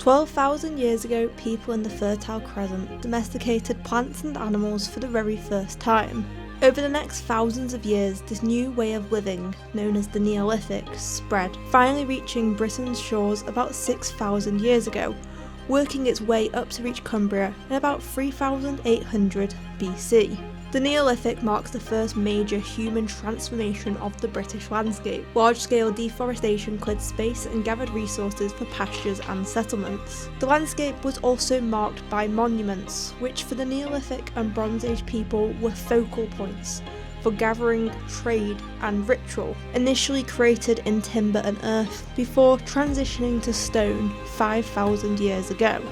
12,000 years ago, people in the Fertile Crescent domesticated plants and animals for the very first time. Over the next thousands of years, this new way of living, known as the Neolithic, spread, finally reaching Britain's shores about 6,000 years ago, working its way up to reach Cumbria in about 3,800 BC. The Neolithic marks the first major human transformation of the British landscape. Large-scale deforestation cleared space and gathered resources for pastures and settlements. The landscape was also marked by monuments, which for the Neolithic and Bronze Age people were focal points for gathering, trade and ritual, initially created in timber and earth before transitioning to stone 5,000 years ago.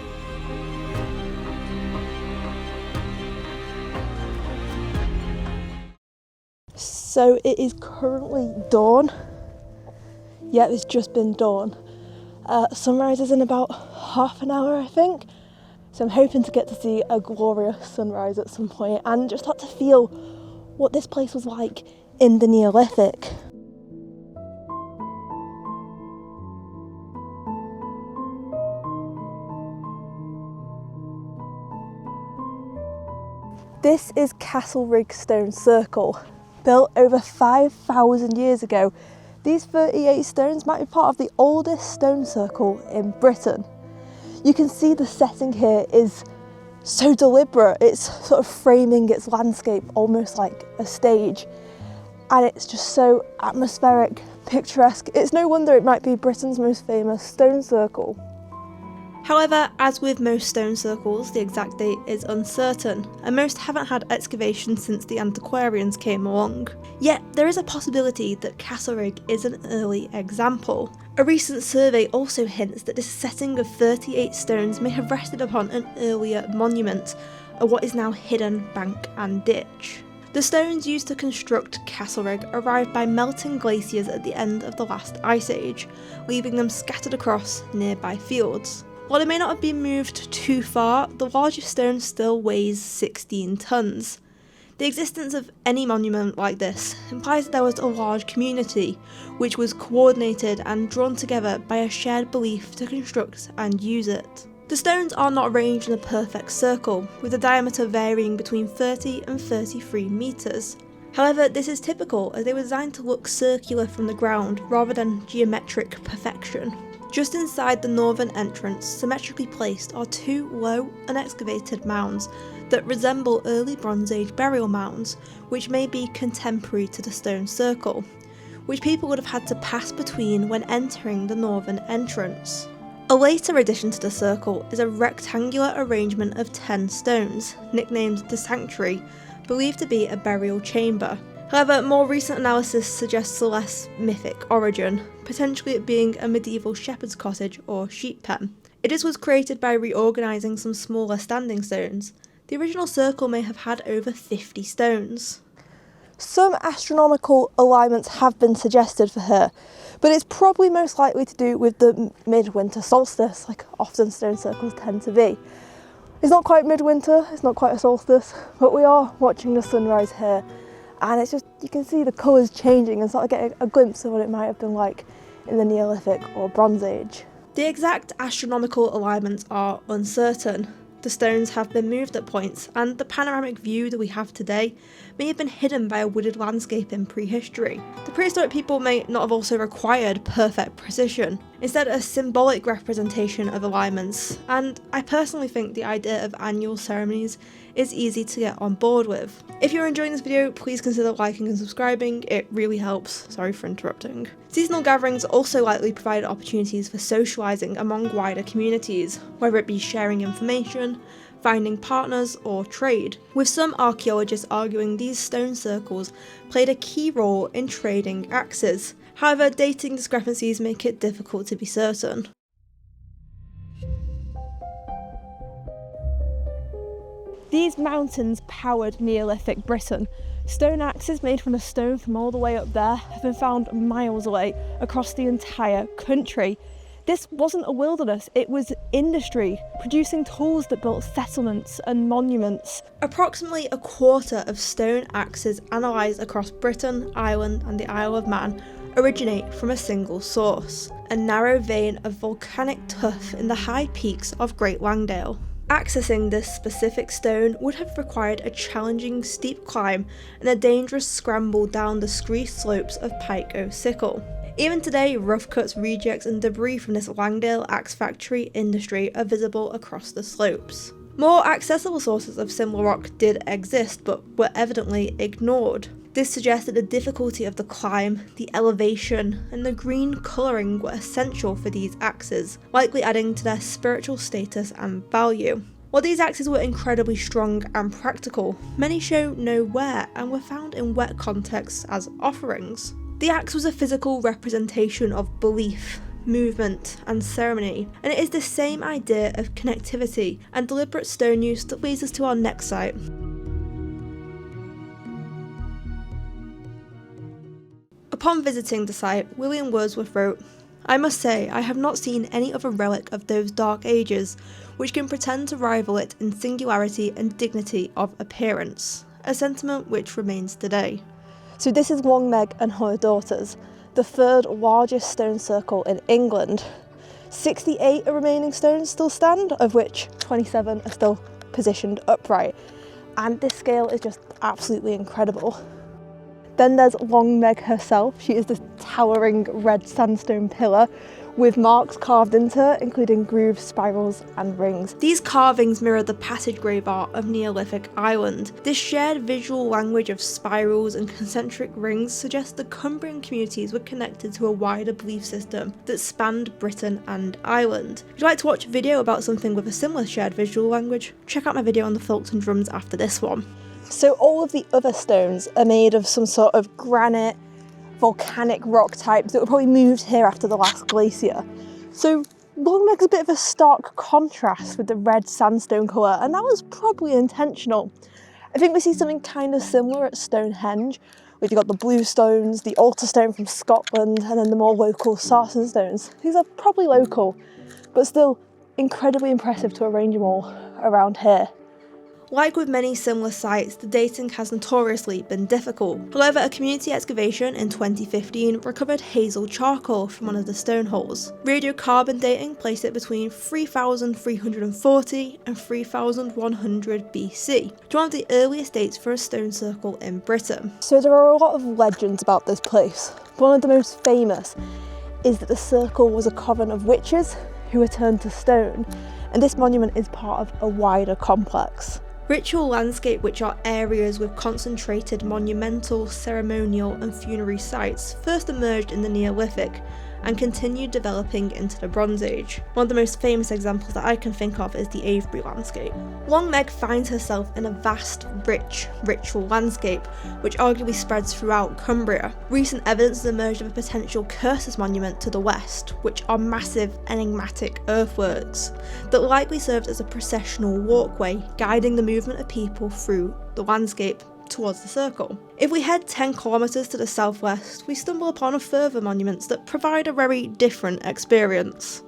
So it is currently dawn. Yeah, it's just been dawn. Sunrise is in about half an hour, I think. So I'm hoping to get to see a glorious sunrise at some point and just start to feel what this place was like in the Neolithic. This is Castlerigg Stone Circle. Built over 5,000 years ago, these 38 stones might be part of the oldest stone circle in Britain. You can see the setting here is so deliberate. It's sort of framing its landscape almost like a stage, and it's just so atmospheric, picturesque. It's no wonder it might be Britain's most famous stone circle. However, as with most stone circles, the exact date is uncertain, and most haven't had excavations since the antiquarians came along. Yet, there is a possibility that Castlerigg is an early example. A recent survey also hints that this setting of 38 stones may have rested upon an earlier monument, at what is now hidden bank and ditch. The stones used to construct Castlerigg arrived by melting glaciers at the end of the last ice age, leaving them scattered across nearby fields. While it may not have been moved too far, the largest stone still weighs 16 tonnes. The existence of any monument like this implies that there was a large community, which was coordinated and drawn together by a shared belief to construct and use it. The stones are not arranged in a perfect circle, with the diameter varying between 30 and 33 metres. However, this is typical as they were designed to look circular from the ground rather than geometric perfection. Just inside the northern entrance, symmetrically placed, are two low, unexcavated mounds that resemble early Bronze Age burial mounds, which may be contemporary to the stone circle, which people would have had to pass between when entering the northern entrance. A later addition to the circle is a rectangular arrangement of 10 stones, nicknamed the Sanctuary, believed to be a burial chamber. However, more recent analysis suggests a less mythic origin, potentially it being a medieval shepherd's cottage or sheep pen. It was created by reorganising some smaller standing stones. The original circle may have had over 50 stones. Some astronomical alignments have been suggested for her, but it's probably most likely to do with the midwinter solstice, like often stone circles tend to be. It's not quite midwinter, it's not quite a solstice, but we are watching the sunrise here. And it's just, you can see the colours changing and sort of getting a glimpse of what it might have been like in the Neolithic or Bronze Age. The exact astronomical alignments are uncertain. The stones have been moved at points, and the panoramic view that we have today may have been hidden by a wooded landscape in prehistory. The prehistoric people may not have also required perfect precision, instead a symbolic representation of alignments, and I personally think the idea of annual ceremonies is easy to get on board with. If you're enjoying this video, please consider liking and subscribing, it really helps. Sorry for interrupting. Seasonal gatherings also likely provide opportunities for socialising among wider communities, whether it be sharing information, finding partners or trade, with some archaeologists arguing these stone circles played a key role in trading axes. However, dating discrepancies make it difficult to be certain. These mountains powered Neolithic Britain. Stone axes made from a stone from all the way up there have been found miles away across the entire country. This wasn't a wilderness, it was industry, producing tools that built settlements and monuments. Approximately a quarter of stone axes analysed across Britain, Ireland and the Isle of Man originate from a single source. a narrow vein of volcanic tuff in the high peaks of Great Langdale. Accessing this specific stone would have required a challenging steep climb and a dangerous scramble down the scree slopes of Pike O' Sickle. Even today, rough cuts, rejects and debris from this Langdale Axe Factory industry are visible across the slopes. More accessible sources of similar rock did exist, but were evidently ignored. This suggested the difficulty of the climb, the elevation, and the green colouring were essential for these axes, likely adding to their spiritual status and value. While these axes were incredibly strong and practical, many show no wear and were found in wet contexts as offerings. The axe was a physical representation of belief, movement and ceremony, and it is the same idea of connectivity and deliberate stone use that leads us to our next site. Upon visiting the site, William Wordsworth wrote, "I must say I have not seen any other relic of those dark ages which can pretend to rival it in singularity and dignity of appearance," a sentiment which remains today. So this is Long Meg and Her Daughters, the third largest stone circle in England. 68 remaining stones still stand, of which 27 are still positioned upright, and this scale is just absolutely incredible. Then there's Long Meg herself. She is this towering red sandstone pillar with marks carved into her, including grooves, spirals and rings. These carvings mirror the passage grave art of Neolithic Ireland. This shared visual language of spirals and concentric rings suggests the Cumbrian communities were connected to a wider belief system that spanned Britain and Ireland. If you'd like to watch a video about something with a similar shared visual language, check out my video on the folks and drums after this one. So all of the other stones are made of some sort of granite, volcanic rock types that were probably moved here after the last glacier. So Long Meg's a bit of a stark contrast with the red sandstone colour, and that was probably intentional. I think we see something kind of similar at Stonehenge, where you've got the blue stones, the altar stone from Scotland, and then the more local sarsen stones. These are probably local, but still incredibly impressive to arrange them all around here. Like with many similar sites, the dating has notoriously been difficult. However, a community excavation in 2015 recovered hazel charcoal from one of the stone holes. Radiocarbon dating placed it between 3340 and 3100 BC, to one of the earliest dates for a stone circle in Britain. So there are a lot of legends about this place. One of the most famous is that the circle was a coven of witches who were turned to stone, and this monument is part of a wider complex. Ritual landscape, which are areas with concentrated monumental, ceremonial and funerary sites, first emerged in the Neolithic and continued developing into the Bronze Age. One of the most famous examples that I can think of is the Avebury landscape. Long Meg finds herself in a vast, rich ritual landscape, which arguably spreads throughout Cumbria. Recent evidence has emerged of a potential Cursus monument to the west, which are massive, enigmatic earthworks that likely served as a processional walkway, guiding the movement of people through the landscape towards the circle. If we head 10 kilometres to the southwest, we stumble upon further monuments that provide a very different experience.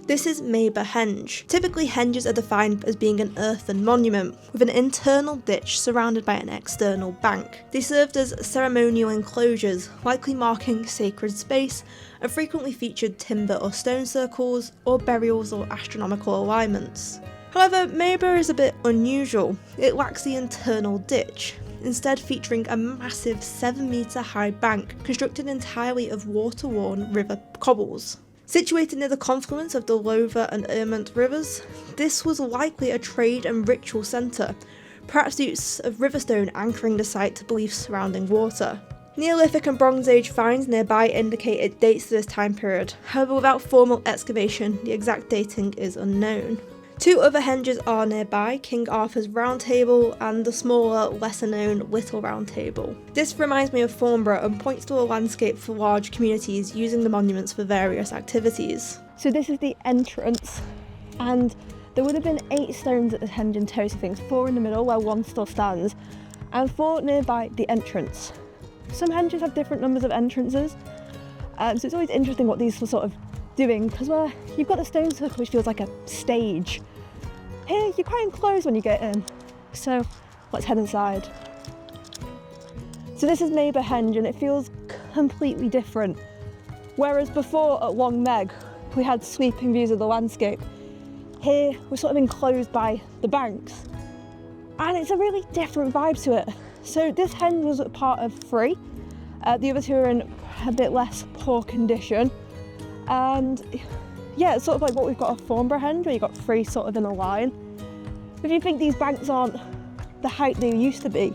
This is Mayburgh Henge. Typically, henges are defined as being an earthen monument with an internal ditch surrounded by an external bank. They served as ceremonial enclosures, likely marking sacred space, and frequently featured timber or stone circles, or burials or astronomical alignments. However, Mayburgh is a bit unusual. It lacks the internal ditch, instead featuring a massive 7-metre high bank constructed entirely of water-worn river cobbles. Situated near the confluence of the Lover and Ermont rivers, this was likely a trade and ritual centre, perhaps the use of riverstone anchoring the site to beliefs surrounding water. Neolithic and Bronze Age finds nearby indicate it dates to this time period, however without formal excavation the exact dating is unknown. Two other henges are nearby, King Arthur's Round Table and the smaller, lesser-known Little Round Table. This reminds me of Farnborough and points to a landscape for large communities using the monuments for various activities. So this is the entrance, and there would have been 8 stones at the henge in total, I think 4 in the middle where 1 still stands, and 4 nearby the entrance. Some henges have different numbers of entrances, so it's always interesting what these were sort of doing, because where you've got the stone circle which feels like a stage. Here you're quite enclosed when you get in, so let's head inside. So this is Mayburgh Henge and it feels completely different. Whereas before at Long Meg, we had sweeping views of the landscape. Here, we're sort of enclosed by the banks. And it's a really different vibe to it. So this henge was a part of 3. The other 2 are in a bit less poor condition. And yeah, it's sort of like what we've got at Thornborough Henge, where you've got 3 sort of in a line. If you think these banks aren't the height they used to be,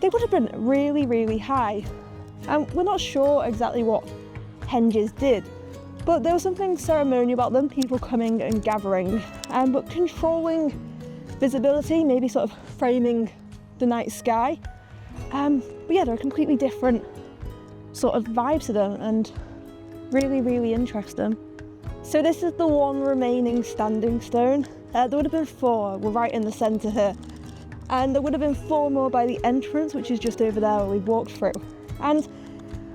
they would have been really, really high. And we're not sure exactly what henges did, but there was something ceremonial about them, people coming and gathering, but controlling visibility, maybe sort of framing the night sky. But yeah, there are completely different sort of vibes to them and really, really interesting. So this is the one remaining standing stone. There would have been 4, we're right in the centre here. And there would have been 4 more by the entrance, which is just over there where we walked through. And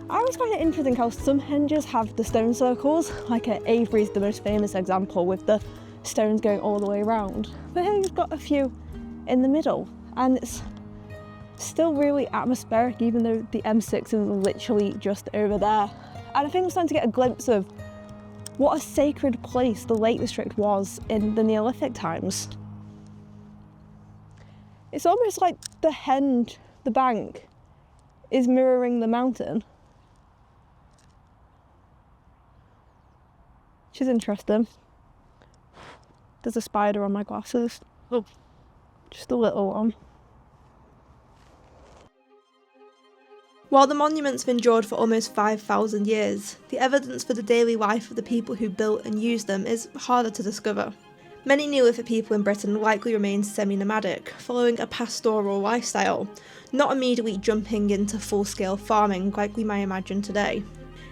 I always find it interesting how some henges have the stone circles, like at Avery's the most famous example with the stones going all the way around. But here you've got a few in the middle, and it's still really atmospheric even though the M6 is literally just over there. And I think we're starting to get a glimpse of what a sacred place the Lake District was in the Neolithic times. It's almost like the henge, the bank, is mirroring the mountain. Which is interesting. There's a spider on my glasses. Oh, just a little one. While the monuments have endured for almost 5,000 years, the evidence for the daily life of the people who built and used them is harder to discover. Many Neolithic people in Britain likely remained semi-nomadic, following a pastoral lifestyle, not immediately jumping into full-scale farming like we might imagine today.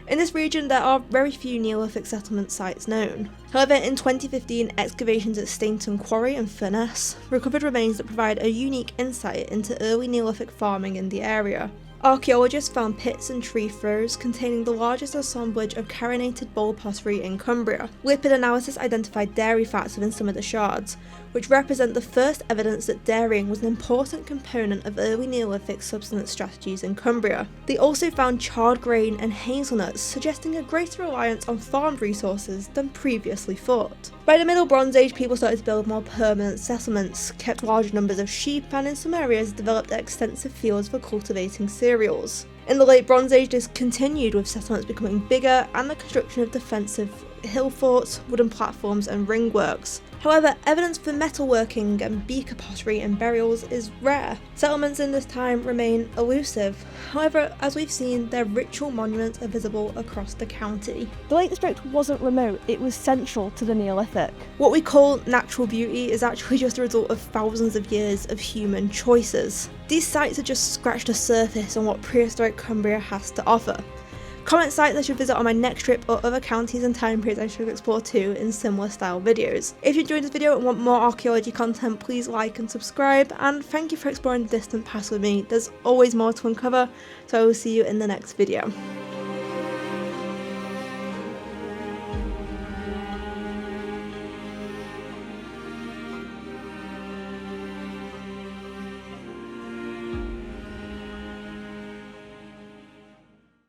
In this region there are very few Neolithic settlement sites known. However, in 2015 excavations at Stainton Quarry and Furness recovered remains that provide a unique insight into early Neolithic farming in the area. Archaeologists found pits and tree throws containing the largest assemblage of carinated bowl pottery in Cumbria. Lipid analysis identified dairy fats within some of the shards, which represent the first evidence that dairying was an important component of early Neolithic subsistence strategies in Cumbria. They also found charred grain and hazelnuts, suggesting a greater reliance on farm resources than previously thought. By the Middle Bronze Age, people started to build more permanent settlements, kept large numbers of sheep, and in some areas developed extensive fields for cultivating cereals. In the Late Bronze Age, this continued with settlements becoming bigger and the construction of defensive hill forts, wooden platforms and ringworks. However, evidence for metalworking and beaker pottery and burials is rare. Settlements in this time remain elusive. However, as we've seen, their ritual monuments are visible across the county. The Lake District wasn't remote, it was central to the Neolithic. What we call natural beauty is actually just a result of thousands of years of human choices. These sites have just scratched the surface on what prehistoric Cumbria has to offer. Comment sites I should visit on my next trip or other counties and time periods I should explore too in similar style videos. If you enjoyed this video and want more archaeology content, please like and subscribe, and thank you for exploring the distant past with me. There's always more to uncover, so I will see you in the next video.